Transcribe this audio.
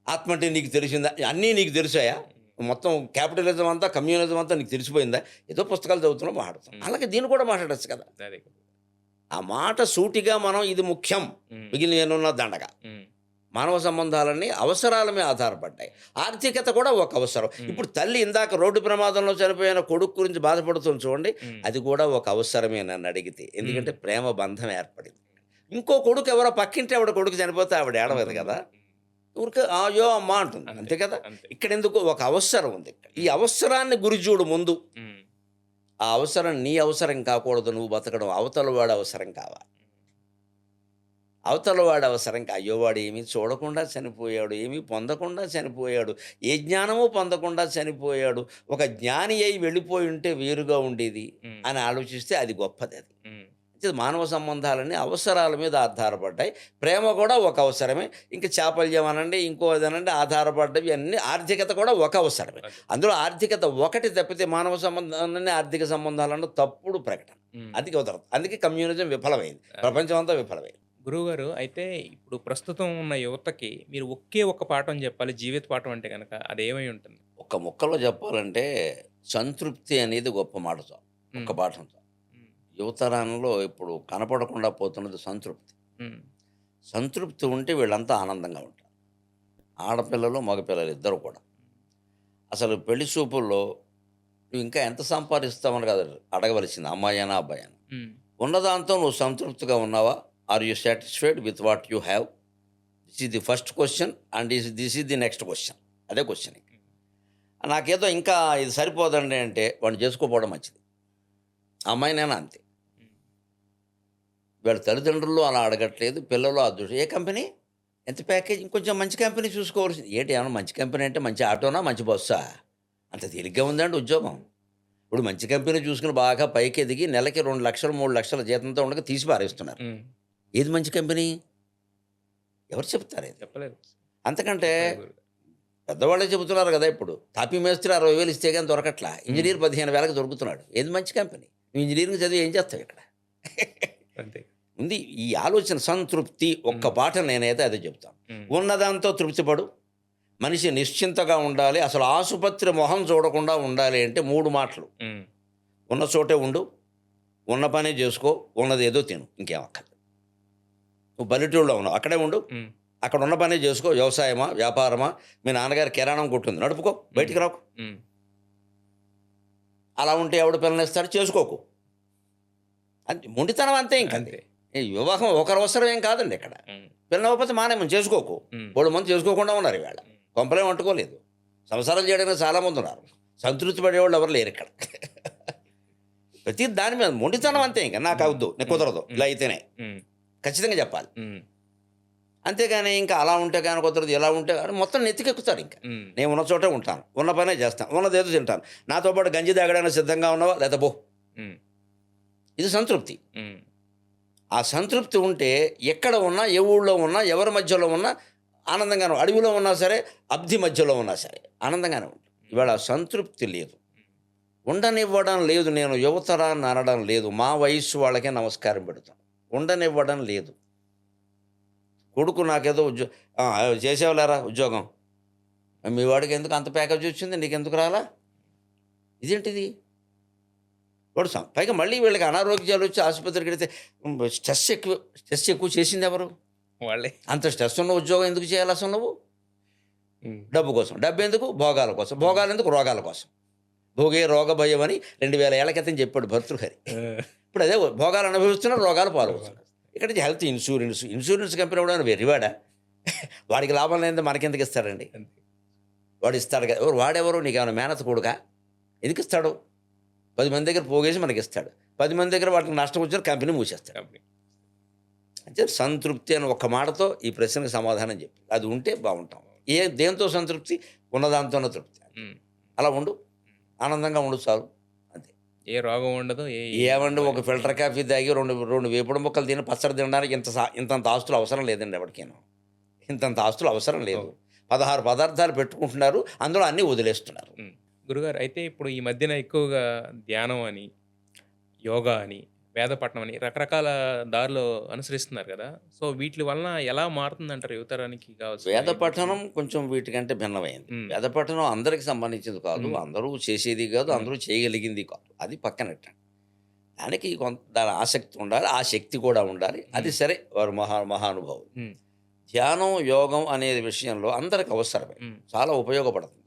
ఆత్మ అంటే నీకు తెలిసిందా? అన్నీ నీకు తెలిసాయా? మొత్తం క్యాపిటలిజం అంతా, కమ్యూనిజం అంతా నీకు తెలిసిపోయిందా? ఏదో పుస్తకాలు చదువుతున్నాం, మాట్లాడుతున్నాం. హ్మ్. అలాగే దీన్ని కూడా మాట్లాడొచ్చు కదా! అదే కదా! ఆ మాట సూటిగా మనం ఇది ముఖ్యం, హ్మ్. మిగిలినయేనున్న దండగ. హ్మ్. మానవ సంబంధాలన్నీ అవసరాల మీద ఆధారపడ్డాయి. ఆర్థికత కూడా ఒక అవసరం. హ్మ్. ఇప్పుడు తల్లి ఇందాక రోడ్డు ప్రమాదంలో చనిపోయిన కొడుకు గురించి బాధపడుతుంది చూడండి. హ్మ్. అది కూడా ఒక అవసరమే నన్నడిగితే. ఎందుకంటే హ్మ్. ప్రేమ బంధం ఏర్పడింది. ఇంకో కొడుకు ఎవరో పక్కింటి ఆవిడ కొడుకు చనిపోతే ఆవిడ ఏడవదు ఉంటుంది. కదా! ఊరికే అయ్యో! అమ్మా అంటుంది. అంతే. అంతే కదా! అంతే. ఇక్కడెందుకు ఒక అవసరం ఉంది. ఈ అవసరాన్ని గురి చూడు ముందు. హ్మ్. ఆ అవసరం నీ అవసరం కాకూడదు, నువ్వు బతకడం. అవతల వాడి అవసరం కావాలి. అవతల వాడి అవసరం అయ్యో! వాడు ఏమీ చూడకుండా చనిపోయాడు. ఏమీ పొందకుండా చనిపోయాడు. ఏ జ్ఞానము పొందకుండా చనిపోయాడు. ఒక జ్ఞాని అయి వెళ్ళిపోయి ఉంటే వేరుగా ఉండేది హ్మ్. అని ఆలోచిస్తే అది గొప్పదది. హ్మ్. మానవ సంబంధాలన్నీ అవసరాల మీద ఆధారపడ్డాయి. ప్రేమ కూడా ఒక అవసరమే. ఇంక చాపల్యం అనండి, ఇంకో అదనండి, ఆధారపడ్డవి అన్నీ ఆర్థికత కూడా ఒక అవసరమే. అదే. అందులో ఆర్థికత ఒకటి తప్పితే మానవ సంబంధాలన్నీ ఆర్థిక సంబంధాలన్న తప్పుడు ప్రకటన. హ్మ్. అది కుదరదు. అందుకే కమ్యూనిజం విఫలమైంది. అదే. ప్రపంచం అంతా విఫలమైంది. గురువుగారు అయితే ఇప్పుడు ప్రస్తుతం ఉన్న యువతకి మీరు ఒకే ఒక్క పాఠం చెప్పాలి. జీవిత పాఠం అంటే గనక అదేమై ఉంటుంది? ఒక్క ముక్కలో చెప్పాలంటే సంతృప్తి అనేది గొప్ప మాట చాలు. ఒక్క హ్మ్. పాఠం చాలు. హ్మ్. యువతరంలో ఇప్పుడు కనపడకుండా పోతున్నది సంతృప్తి. హ్మ్. సంతృప్తి ఉంటే వీళ్ళంతా ఆనందంగా ఉంటారు. ఆడపిల్లలు, మగపిల్లలు ఇద్దరు కూడా. అసలు పెళ్లి చూపుల్లో నువ్వు ఇంకా ఎంత సంపాదిస్తావని కాదు అడగవలసింది, అమ్మాయైనా, అబ్బాయైనా. హ్మ్. ఉన్నదాంతో నువ్వు సంతృప్తిగా ఉన్నావా? Are you satisfied with what you have? This is the first question and this is the next question. అదే క్వెషన్. నాకేదో ఇంకా ఇది సరిపోదండి అంటే వాడిని చేసుకోపోవడం మంచిది. ఆ అమ్మాయినైనా అంతే. హ్మ్. వీళ్ళ తల్లిదండ్రులు అలా అడగట్లేదు. పిల్లలు అదృష్టం. ఏ కంపెనీ? ఎంత ప్యాకేజ్? ఇంకొంచెం మంచి కంపెనీ చూసుకోవాల్సింది. ఏంటి ఏమన్నా మంచి కంపెనీ అంటే మంచి ఆటోనా? మంచి బస్సా? అంత తేలిగ్గా ఉందండి ఉద్యోగం. ఇప్పుడు మంచి కంపెనీ చూసుకొని బాగా పైకెదిగి నెలకి 2,00,000, 3,00,000 జీతంతో ఉండగా తీసి పారేస్తున్నారు. హ్మ్. ఏది మంచి కంపెనీ? ఎవరు చెప్తారు ఇది? చెప్పలేరు. అంతకంటే చెప్పలేరు గురుగారు. పెద్దవాళ్ళే చెబుతున్నారు గదా! ఇప్పుడు. తాపీ మేస్త్రి 60,000 ఇస్తే గాని దొరకట్లా. హ్మ్. ఇంజినీర్ 15,000కి దొరుకుతున్నాడు. ఏది మంచి కంపెనీ? నువ్వు ఇంజినీరింగ్ చదివి ఏం చేస్తావు ఇక్కడ? అంతే. ఉంది ఈ ఆలోచన సంతృప్తి ఒక్క హ్మ్. పాట నేనైతే అదే చెప్తాను. హ్మ్. ఉన్నదాంతో తృప్తి పడు. మనిషి నిశ్చింతగా ఉండాలి. అసలు ఆసుపత్రి మొహం చూడకుండా ఉండాలి అంటే 3 మాటలు. హ్మ్. ఉన్న చోటే ఉండు. ఉన్న పనే జేసుకో. ఉన్నదేదో తిను. ఇంకేం అక్కర్లేదు. నువ్వు పల్లెటూరులో ఉన్నావు. అక్కడే ఉండు. హ్మ్. అక్కడ ఉన్న పనే జేసుకో. వ్యవసాయమా? వ్యాపారమా? మీ నాన్నగారి కిరాణం కొట్టుంది. నడుపుకో. హ్మ్. బయటికి రాకు. హ్మ్. అలా ఉంటే ఎవడు పిల్లనిస్తాడు? చేసుకోకు. అంతే మొండితనం అంతే ఇంకది. అంతే. ఈ వివాహం ఒకరి అవసరం ఏం కాదండి ఇక్కడ. హ్మ్. పిల్లనివ్వకపోతే మానేమని చేసుకోకు. హ్మ్. బోలెడుమంది చేసుకోకుండా ఉన్నారు ఈవేళ. హ్మ్. కొంపలేం అంటుకోలేదు. సంసారం చేయడానికి చాలామంది ఉన్నారు. సంతృప్తి పడేవాళ్ళు ఎవరు లేరిక్కడ. ప్రతి దాని మీద మొండితనం అంతే ఇంక. హ్మ్. నాకవద్దు. నీకు హ్మ్. కుదరదు. హ్మ్. ఇలా అయితేనే. హ్మ్. ఖచ్చితంగా చెప్పాలి. హ్మ్. అంతేగాని ఇంకా అలా ఉంటే గాని కుదరదు, ఇలా ఉంటే గాని మొత్తం నెత్తికెక్కుతారింక. హ్మ్. నేను ఉన్న చోటే ఉంటాను. ఉన్న పనే చేస్తాను. ఉన్నదేదో తింటాను. నాతో పాటు గంజి తాగడానికి సిద్ధంగా ఉన్నావా? లేతే పో. హ్మ్. ఇది సంతృప్తి. హ్మ్. ఆ సంతృప్తి ఉంటే ఎక్కడ ఉన్నా, ఏ ఊళ్ళో ఉన్నా, ఎవరి మధ్యలో ఉన్నా ఆనందంగానే అడవిలో ఉన్నా సరే, అబ్ది మధ్యలో ఉన్నా సరే ఆనందంగానే ఉంటుంది. ఇవాళ సంతృప్తి లేదు. ఉండనివ్వడం లేదు. నేను యువతరాన్ని అనడం లేదు. మా వయస్సు వాళ్ళకే నమస్కారం పెడతాను. ఉండనివ్వడం లేదు. కొడుకు నాకేదో చేసేవాళ్ళారా ఉద్యోగం. మీ వాడికి ఎందుకు అంత ప్యాకేజ్ వచ్చింది? నీకెందుకు రాలా? ఇదేంటిది? వాడు పైగా మళ్ళీ వీళ్ళకి అనారోగ్యాలు వచ్చి ఆసుపత్రికి వెళితే స్ట్రెస్ ఎక్కువ చేసింది ఎవరు? వాళ్ళే. అంత స్ట్రెస్ ఉన్న ఉద్యోగం ఎందుకు చేయాలి అసలు నువ్వు? హ్మ్. డబ్బు కోసం. డబ్బెందుకు? భోగాల కోసం. హ్మ్. భోగాలెందుకు? రోగాల కోసం. భోగే రోగ భయం అని 2000 ఏళ్ల క్రితం చెప్పాడు భర్తృహరి. ఆ! ఇప్పుడు అదే భోగాలు అనుభవిస్తున్నారు, రోగాలు రోగాలు. పాలవుతున్నారు. ఇక్కడ నుంచి హెల్త్ ఇన్సూరెన్స్. ఇన్సూరెన్స్ కంపెనీ కూడా వెర్రివాడా? వాడికి లాభం లేనిదే మనకెందుకు ఇస్తాడండి? అంతే. వాడు ఇస్తాడు కదా! వాడెవరు? నీకేమైనా మేనత్త కొడుకా? ఎందుకు ఇస్తాడు? 10 మంది దగ్గర పోగేసి మనకిస్తాడు. 10 మంది దగ్గర వాటికి నష్టం వచ్చిన కంపెనీ మూసేస్తాడు. కంపెనీ. అంటే సంతృప్తి అని ఒక్క మాటతో ఈ ప్రశ్నకు సమాధానం చెప్పు. అది ఉంటే బావుంటాం. దేనితో సంతృప్తి? ఉన్నదాంతోనే తృప్తి. హ్మ్. అలా ఉండు. ఆనందంగా ఉండు చాలు. అంతే. ఏ రోగం ఉండదు. ఏవండి ఒక ఇబ్బంది ఫిల్టర్ కాఫీ తాగి 2 వేపుడు ముక్కలు తిని పచ్చడి తినడానికి ఇంతంత ఆస్తులు అవసరం లేదండి ఎవడికేను. ఇంతంత ఆస్తులు అవసరం లేదు. ఓహ్! 16 పదార్థాలు పెట్టుకుంటున్నారు. అందులో అన్నీ వదిలేస్తున్నారు. హ్మ్. గురుగారు అయితే ఇప్పుడు ఈ మధ్యన ఎక్కువగా ధ్యానం అని, యోగా అని వేద పఠనం అని రకరకాల దారిలో అనుసరిస్తున్నారు కదా! సో, వీట్లి వలన ఎలా మారుతుందంటారు యువతరానికి కావాల్సిన వేద ఈ పఠనం కొంచెం వీటికంటే భిన్నమైంది. హ్మ్. వేద పఠనం అందరికి సంబంధించింది కాదు. హ్మ్. అందరూ చేసేది కాదు. హ్మ్. అందరూ చేయగలిగింది కాదు. అది పక్కనెట్టండి. దానికి కొంత దాని ఆసక్తి ఉండాలి. ఆ శక్తి కూడా ఉండాలి. అది హ్మ్. సరే వారు మహానుభావులు. హ్మ్. ధ్యానం, యోగం అనే విషయంలో అందరికి అవసరమే. హ్మ్. చాలా ఉపయోగపడుతుంది.